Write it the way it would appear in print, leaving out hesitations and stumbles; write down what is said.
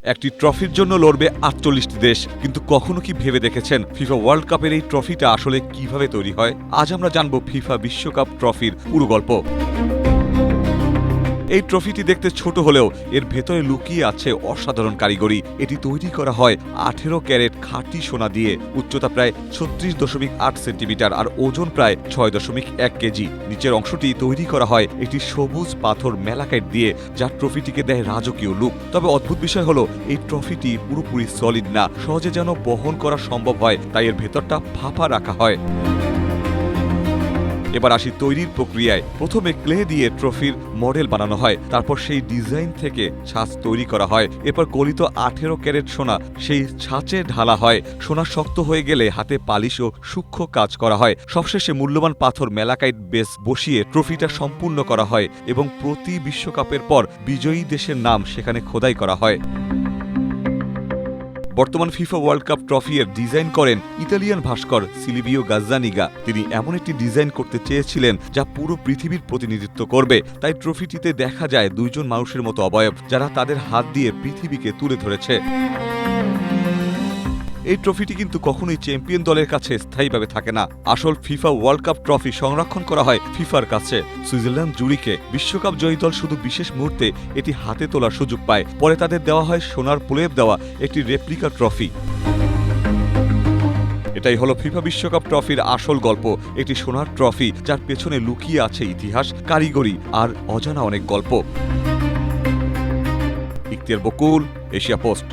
একটি ট্রফির জন্য লড়বে ৪৮টি দেশ, কিন্তু কখনো কি ভেবে দেখেছেন ফিফা ওয়ার্ল্ড কাপের এই ট্রফিটা আসলে কিভাবে তৈরি হয়? আজ আমরা জানব ফিফা বিশ্বকাপ ট্রফির পুরো গল্প। এই ট্রফিটি দেখতে ছোট হলেও এর ভেতরে লুকিয়ে আছে অসাধারণ কারিগরি। এটি তৈরি করা হয় ১৮ ক্যারেট খাঁটি সোনা দিয়ে, উচ্চতা প্রায় ৩৬.৮ সেন্টিমিটার আর ওজন প্রায় ৬.১ কেজি। নিচের অংশটি তৈরি করা হয় একটি সবুজ পাথর ম্যালাকাইট দিয়ে, যা ট্রফিটিকে দেয় রাজকীয় লুক। তবে অদ্ভুত বিষয় হলো এই ট্রফিটি পুরোপুরি সলিড না, সহজে যেন বহন করা সম্ভব হয়, তাই এর ভেতরটা ফাঁপা রাখা হয়। এবার আসি তৈরির প্রক্রিয়ায়। প্রথমে ক্লে দিয়ে ট্রফির মডেল বানানো হয়, তারপর সেই ডিজাইন থেকে ছাঁচ তৈরি করা হয়। এরপর গলিত ১৮ ক্যারেট সোনা সেই ছাঁচে ঢালা হয়। সোনা শক্ত হয়ে গেলে হাতে পালিশ ও সূক্ষ্ম কাজ করা হয়। সবশেষে মূল্যবান পাথর ম্যালাকাইট বেস বসিয়ে ট্রফিটা সম্পূর্ণ করা হয় এবং প্রতি বিশ্বকাপের পর বিজয়ী দেশের নাম সেখানে খোদাই করা হয়। বর্তমান ফিফা ওয়ার্ল্ড কাপ ট্রফি এর ডিজাইন করেন ইতালিয়ান ভাস্কর সিলভিও গাজ্জানিগা। তিনি এমন একটি ডিজাইন করতে চেয়েছিলেন যা পুরো পৃথিবীর প্রতিনিধিত্ব করবে। তাই ট্রফিটিতে দেখা যায় দুইজন মানুষের মতো অবয়ব, যারা তাদের হাত দিয়ে পৃথিবীকে তুলে ধরেছে। এই ট্রফিটি কিন্তু কখনোই চ্যাম্পিয়ন দলের কাছে স্থায়ীভাবে থাকে না। আসল ফিফা ওয়ার্ল্ড কাপ ট্রফি সংরক্ষণ করা হয় ফিফার কাছে, সুইজারল্যান্ড জুরিকে। বিশ্বকাপ জয়ী দল শুধু বিশেষ মুহূর্তে এটি হাতে তোলার সুযোগ পায়। পরে তাদের দেওয়া হয় সোনার প্রলেপ দেওয়া একটি রেপ্লিকা ট্রফি। এটাই হলো ফিফা বিশ্বকাপ ট্রফির আসল গল্প, একটি সোনার ট্রফি যার পেছনে লুকিয়ে আছে ইতিহাস, কারিগরি আর অজানা অনেক গল্প। ইখতিয়ার বকুল, এশিয়া পোস্ট।